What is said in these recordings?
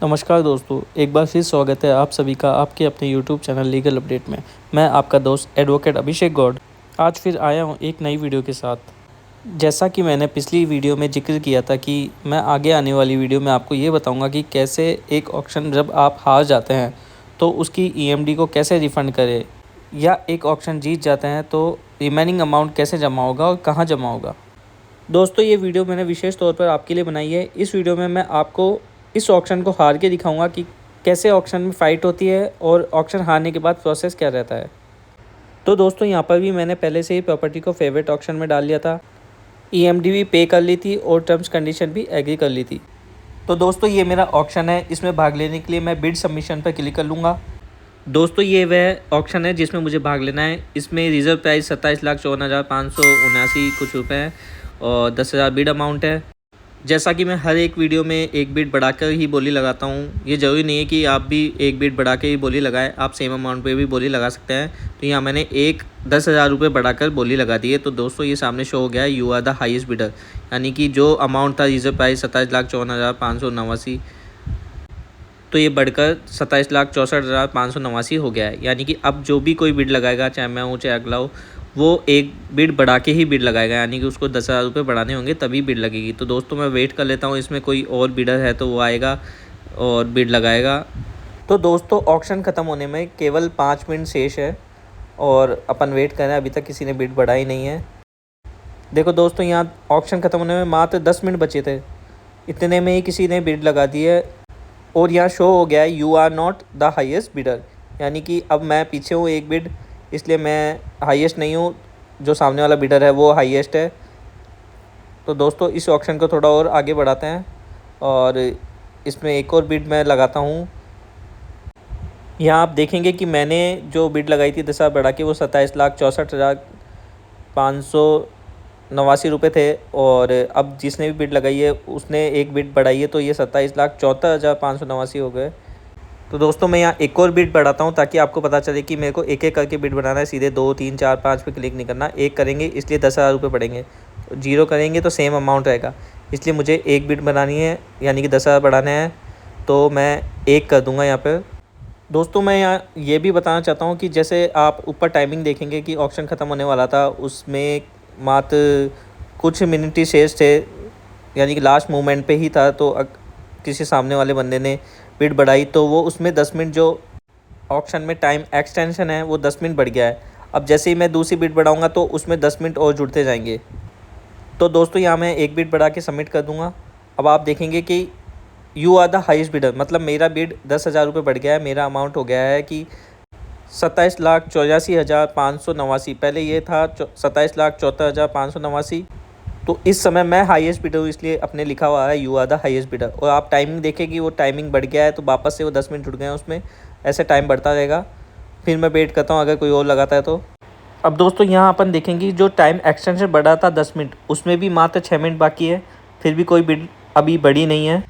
नमस्कार दोस्तों, एक बार फिर स्वागत है आप सभी का आपके अपने यूट्यूब चैनल लीगल अपडेट में। मैं आपका दोस्त एडवोकेट अभिषेक गौड़ आज फिर आया हूं एक नई वीडियो के साथ। जैसा कि मैंने पिछली वीडियो में जिक्र किया था कि मैं आगे आने वाली वीडियो में आपको ये बताऊंगा कि कैसे एक ऑक्शन जब आप हार जाते हैं तो उसकी ईएमडी को कैसे रिफ़ंड करें, या एक ऑक्शन जीत जाते हैं तो रिमेनिंग अमाउंट कैसे जमा होगा और कहाँ जमा होगा। दोस्तों, ये वीडियो मैंने विशेष तौर पर आपके लिए बनाई है। इस वीडियो में मैं आपको इस ऑक्शन को हार के दिखाऊंगा कि कैसे ऑक्शन में फ़ाइट होती है और ऑक्शन हारने के बाद प्रोसेस क्या रहता है। तो दोस्तों, यहाँ पर भी मैंने पहले से ही प्रॉपर्टी को फेवरेट ऑक्शन में डाल लिया था, ईएमडी भी पे कर ली थी और टर्म्स कंडीशन भी एग्री कर ली थी। तो दोस्तों, ये मेरा ऑक्शन है। इसमें भाग लेने के लिए मैं बिड सबमिशन पर क्लिक कर लूँगा। दोस्तों, ये वह ऑक्शन है जिसमें मुझे भाग लेना है। इसमें रिजर्व प्राइस 27,54,579 कुछ रुपये है और 10,000 बिड अमाउंट है। जैसा कि मैं हर एक वीडियो में एक बिट बढ़ाकर ही बोली लगाता हूँ, ये ज़रूरी नहीं है कि आप भी एक बिट बढ़ा के ही बोली लगाएं, आप सेम अमाउंट पे भी बोली लगा सकते हैं। तो यहाँ मैंने 10,000 रुपये बढ़ाकर बोली लगा दी है। तो दोस्तों, ये सामने शो हो गया है, you are the highest bidder, यानी कि जो अमाउंट था रिजर्व प्राइस 27,54,589, तो ये बढ़कर 27,64,589 हो गया है। यानी कि अब जो भी कोई बिड लगाएगा, चाहे मैं हूँ चाहे अगला हो, वो एक बिड बढ़ा के ही बिड लगाएगा, यानी कि उसको 10,000 रुपये बढ़ाने होंगे तभी बिड लगेगी। तो दोस्तों, मैं वेट कर लेता हूँ, इसमें कोई और बिडर है तो वो आएगा और बिड लगाएगा। तो दोस्तों, ऑक्शन ख़त्म होने में केवल 5 मिनट शेष है और अपन वेट कर रहे हैं, अभी तक किसी ने बिड बढ़ा ही नहीं है। देखो दोस्तों, यहाँ ऑक्शन ख़त्म होने में मात्र 10 मिनट बचे थे, इतने में ही किसी ने बिड लगा दी है और यहाँ शो हो गया है you are not the highest bidder, यानी कि अब मैं पीछे हूँ एक बिड, इसलिए मैं हाईएस्ट नहीं हूँ, जो सामने वाला बिडर है वो हाईएस्ट है। तो दोस्तों, इस ऑक्शन को थोड़ा और आगे बढ़ाते हैं और इसमें एक और बिड मैं लगाता हूँ। यहाँ आप देखेंगे कि मैंने जो बिड लगाई थी 10,000 बढ़ा के, वो 27,64,589 रुपये थे और अब जिसने भी बिड लगाई है उसने एक बिड बढ़ाई है, तो ये 27,74,589 हो गए। तो दोस्तों, मैं यहाँ एक और बिड बढ़ाता हूँ ताकि आपको पता चले कि मेरे को एक एक करके बिड बनाना है, सीधे 2, 3, 4, 5 पे क्लिक नहीं करना। एक करेंगे इसलिए 10,000 रुपये पड़ेंगे, 0 करेंगे तो सेम अमाउंट रहेगा, इसलिए मुझे एक बिड बनानी है, यानी कि 10,000 बढ़ाने हैं। तो मैं एक कर दूँगा यहाँ पर। दोस्तों, मैं यहाँ ये भी बताना चाहता हूँ कि जैसे आप ऊपर टाइमिंग देखेंगे कि ऑक्शन ख़त्म होने वाला था, उसमें मात्र कुछ मिनट ही शेष थे, यानी कि लास्ट मोमेंट पे ही था। तो किसी सामने वाले बंदे ने बिड बढ़ाई तो वो उसमें 10 मिनट जो ऑक्शन में टाइम एक्सटेंशन है वो 10 मिनट बढ़ गया है। अब जैसे ही मैं दूसरी बिड बढ़ाऊँगा तो उसमें 10 मिनट और जुड़ते जाएंगे। तो दोस्तों, यहाँ मैं एक बिड बढ़ा के सबमिट कर दूँगा। अब आप देखेंगे कि you are the highest bidder, मतलब मेरा बिड 10,000 रुपये बढ़ गया है। मेरा अमाउंट हो गया है कि 27,84,589। पहले ये था 27,74,589। तो इस समय मैं हाईएस्ट बिडर हूँ, इसलिए अपने लिखा हुआ है you are the highest bidder. और आप टाइमिंग देखें कि वो टाइमिंग बढ़ गया है, तो वापस से वो 10 मिनट जुड़ गए हैं उसमें। ऐसे टाइम बढ़ता रहेगा, फिर मैं वेट करता हूँ अगर कोई और लगाता है तो। अब दोस्तों, यहाँ अपन देखेंगे जो टाइम एक्सटेंशन बढ़ा था 10 मिनट, उसमें भी मात्र 6 मिनट बाकी है, फिर भी कोई बिड अभी बढ़ी नहीं है।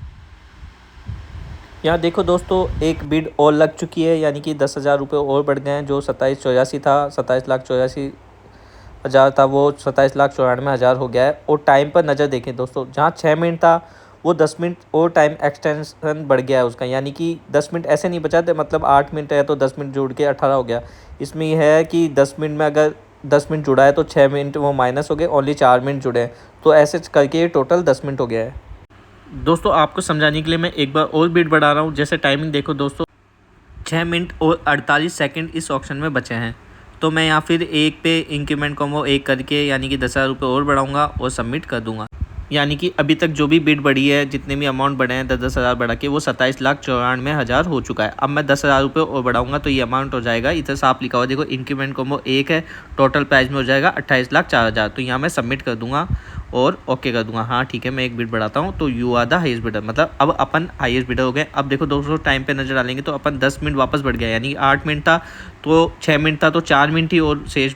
यहाँ देखो दोस्तों, एक बिड और लग चुकी है, यानी कि 10,000 रुपये और बढ़ गए हैं। जो 27,84 था, 27,84,000 था, वो 27,94,000 हो गया है। और टाइम पर नज़र देखें दोस्तों, जहाँ 6 मिनट था वो 10 मिनट और टाइम एक्सटेंशन बढ़ गया है उसका, यानी कि 10 मिनट ऐसे नहीं बचा थे, मतलब 8 मिनट है तो 10 मिनट जुड़ के 18 हो गया। इसमें यह है कि 10 मिनट में अगर 10 मिनट जुड़ा है तो 6 मिनट वो माइनस हो गए, ओनली 4 मिनट जुड़े हैं, तो ऐसे करके ये टोटल 10 मिनट हो गया है। दोस्तों, आपको समझाने के लिए मैं एक बार और बिट बढ़ा रहा हूँ। जैसे टाइमिंग देखो दोस्तों, 6 मिनट और 48 सेकंड इस ऑप्शन में बचे हैं। तो मैं यहाँ फिर एक पे इंक्रीमेंट कॉम्बो एक करके, यानी कि 10,000 रुपये और बढ़ाऊँगा और सबमिट कर दूँगा। यानी कि अभी तक जो भी बिड बढ़ी है, जितने भी अमाउंट बढ़े हैं 10,000 बढ़ा के, वो 27,94,000 हो चुका है। अब मैं 10,000 रुपये और बढ़ाऊँगा तो ये अमाउंट हो जाएगा, इधर साफ लिखा हुआ देखो, इंक्रीमेंट कॉम्बो एक है, टोटल प्राइस में हो जाएगा 28,04,000। तो यहाँ मैं सबमिट कर दूँगा और ओके कर दूंगा। हाँ ठीक है, मैं एक बिड बढ़ाता हूँ तो you are the highest bidder, मतलब अब अपन हाईएस्ट बिडर हो गए। अब देखो दोस्तों, टाइम पे नजर डालेंगे तो अपन 10 मिनट वापस बढ़ गया, यानी 8 मिनट था तो 6 मिनट था तो 4 मिनट ही और शेष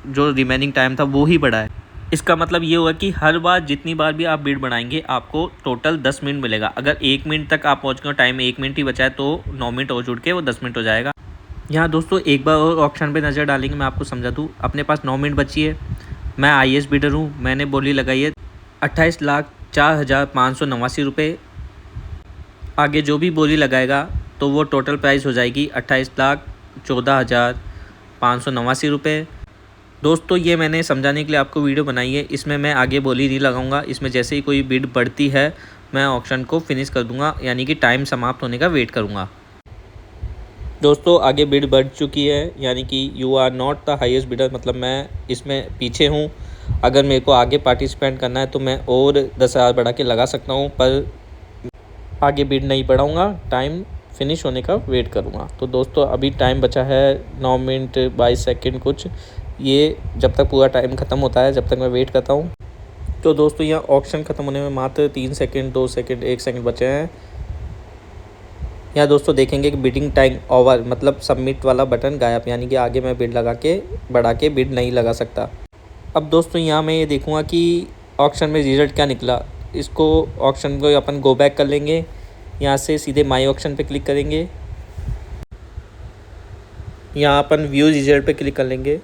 जो रिमेनिंग टाइम था वो ही बढ़ा है। इसका मतलब ये हुआ कि हर बार जितनी बार भी आप बिड बढ़ाएंगे आपको टोटल 10 मिनट मिलेगा। अगर 1 मिनट तक आप पहुँच गए, टाइम में 1 मिनट ही बचा है, तो 9 मिनट और जुड़ के वो 10 मिनट हो जाएगा। यहाँ दोस्तों एक बार और ऑप्शन पे नज़र डालेंगे, मैं आपको समझा दूँ। अपने पास 9 मिनट बची है, मैं हाईएस्ट बिडर हूँ, मैंने बोली लगाई है 28,04,589 रुपये। आगे जो भी बोली लगाएगा तो वो टोटल प्राइस हो जाएगी 28,14,589 रुपये। दोस्तों ये मैंने समझाने के लिए आपको वीडियो बनाई है, इसमें मैं आगे बोली नहीं लगाऊंगा। इसमें जैसे ही कोई बिड बढ़ती है मैं ऑक्शन को फिनिश कर दूंगा, यानी कि टाइम समाप्त होने का वेट करूंगा। दोस्तों आगे बिड बढ़ चुकी है, यानी कि you are not the highest bidder, मतलब मैं इसमें पीछे हूँ। अगर मेरे को आगे पार्टिसिपेंट करना है तो मैं और 10,000 बढ़ा के लगा सकता हूँ, पर आगे बिड नहीं बढ़ाऊँगा, टाइम फिनिश होने का वेट करूँगा। तो दोस्तों अभी टाइम बचा है 9 मिनट 22 सेकेंड कुछ। ये जब तक पूरा टाइम ख़त्म होता है जब तक मैं वेट करता हूँ। तो दोस्तों यहाँ ऑक्शन ख़त्म होने में मात्र 3 सेकेंड 2 सेकेंड 1 सेकेंड बचे हैं। यहाँ दोस्तों देखेंगे कि बिडिंग टाइम ओवर, मतलब सबमिट वाला बटन गायब, यानी कि आगे मैं बिड लगा के बढ़ा के बिड नहीं लगा सकता। अब दोस्तों यहाँ मैं ये देखूँगा कि ऑक्शन में रिज़ल्ट क्या निकला। इसको ऑक्शन को अपन गो बैक कर लेंगे, यहाँ से सीधे माई ऑक्शन पे क्लिक करेंगे। यहाँ अपन व्यू रिजल्ट पे क्लिक कर लेंगे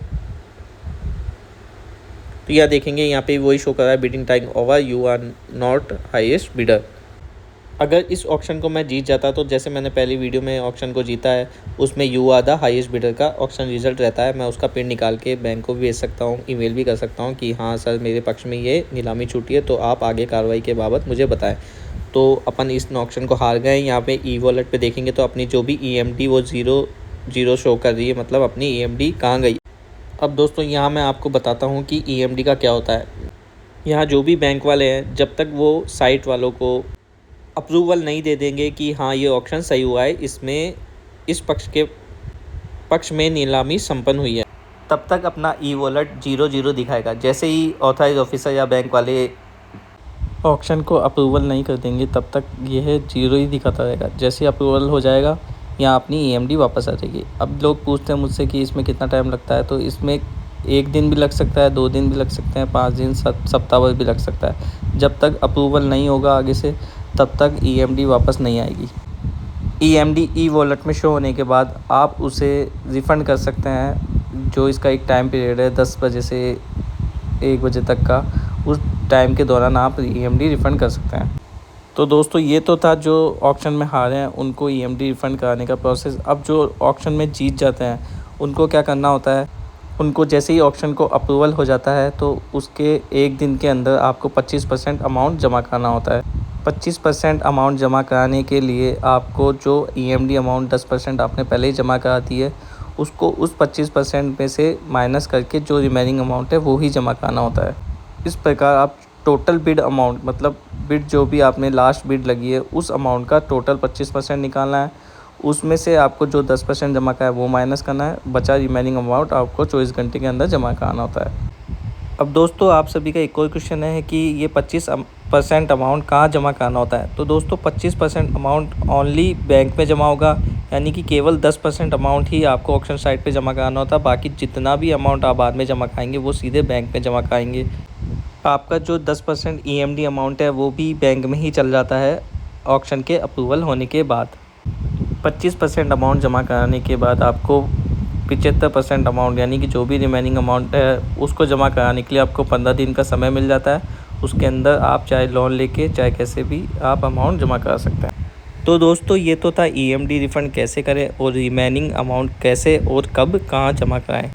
तो यह देखेंगे यहाँ पे वही शो कर रहा है, bidding time over, you are not highest bidder. अगर इस ऑक्शन को मैं जीत जाता तो जैसे मैंने पहली वीडियो में ऑक्शन को जीता है, उसमें you are the highest bidder का ऑक्शन रिजल्ट रहता है। मैं उसका प्रिंट निकाल के बैंक को भी भेज सकता हूँ, ईमेल भी कर सकता हूँ कि हाँ सर मेरे पक्ष में ये नीलामी छूटी है, तो आप आगे कार्रवाई के बाबत मुझे बताएं। तो अपन इस ऑक्शन को हार गए। यहाँ पे ई वॉलेट पे देखेंगे तो अपनी जो भी EMD वो 0 शो कर रही है, मतलब अपनी EMD कहाँ गई। अब दोस्तों यहाँ मैं आपको बताता हूँ कि EMD का क्या होता है। यहाँ जो भी बैंक वाले हैं, जब तक वो साइट वालों को अप्रूवल नहीं दे देंगे कि हाँ ये ऑक्शन सही हुआ है, इसमें इस पक्ष में नीलामी संपन्न हुई है, तब तक अपना ई वॉलेट 0 दिखाएगा। जैसे ही ऑथराइज ऑफिसर या बैंक वाले ऑक्शन को अप्रूवल नहीं कर देंगे तब तक यह 0 ही दिखाता रहेगा। जैसे ही अप्रूवल हो जाएगा यहाँ अपनी EMD वापस आ जाएगी। अब लोग पूछते हैं मुझसे कि इसमें कितना टाइम लगता है, तो इसमें 1 दिन भी लग सकता है, 2 दिन भी लग सकते हैं, 5 दिन सप्ताह भर भी लग सकता है। जब तक अप्रूवल नहीं होगा आगे से तब तक EMD वापस नहीं आएगी। EMD ई वॉलेट में शो होने के बाद आप उसे रिफ़ंड कर सकते हैं। जो इसका एक टाइम पीरियड है 10 बजे से 1 बजे तक का, उस टाइम के दौरान आप EMD रिफ़ंड कर सकते हैं। तो दोस्तों ये तो था जो ऑक्शन में हारे हैं उनको EMD रिफ़ंड कराने का प्रोसेस। अब जो ऑक्शन में जीत जाते हैं उनको क्या करना होता है, उनको जैसे ही ऑक्शन को अप्रूवल हो जाता है तो उसके 1 दिन के अंदर आपको 25% अमाउंट जमा करना होता है। 25% अमाउंट जमा कराने के लिए आपको जो EMD अमाउंट 10% आपने पहले ही जमा करा दी है, उसको उस 25% में से माइनस करके जो रिमेनिंग अमाउंट है वो ही जमा कराना होता है। इस प्रकार आप टोटल बिड अमाउंट, मतलब बिड जो भी आपने लास्ट बिड लगी है उस अमाउंट का टोटल 25% निकालना है। उसमें से आपको जो 10% जमा का है वो माइनस करना है, बचा रिमेनिंग अमाउंट आपको 24 घंटे के अंदर जमा कराना होता है। अब दोस्तों आप सभी का एक और क्वेश्चन है कि ये 25% अमाउंट कहाँ जमा कराना होता है। तो दोस्तों 25% अमाउंट ओनली बैंक में जमा होगा, यानी कि केवल 10% अमाउंट ही आपको ऑक्शन साइट पे जमा कराना होता है। बाकी जितना भी अमाउंट आप बाद में जमा कराएंगे वो सीधे बैंक में जमा कराएंगे। आपका जो 10% EMD अमाउंट है वो भी बैंक में ही चल जाता है ऑक्शन के अप्रूवल होने के बाद। 25% अमाउंट जमा कराने के बाद आपको 75% अमाउंट, यानी कि जो भी रिमेनिंग अमाउंट है उसको जमा कराने के लिए आपको 15 दिन का समय मिल जाता है। उसके अंदर आप चाहे लोन लेके चाहे कैसे भी आप अमाउंट जमा करा सकते हैं। तो दोस्तों ये तो था EMD रिफ़ंड कैसे करें और रिमेनिंग अमाउंट कैसे और कब कहाँ जमा कराएं।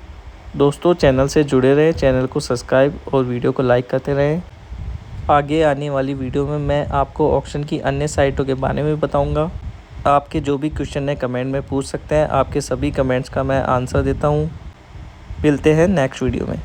दोस्तों चैनल से जुड़े रहें, चैनल को सब्सक्राइब और वीडियो को लाइक करते रहें। आगे आने वाली वीडियो में मैं आपको ऑक्शन की अन्य साइटों के बारे में बताऊंगा। आपके जो भी क्वेश्चन है कमेंट में पूछ सकते हैं, आपके सभी कमेंट्स का मैं आंसर देता हूं। मिलते हैं नेक्स्ट वीडियो में।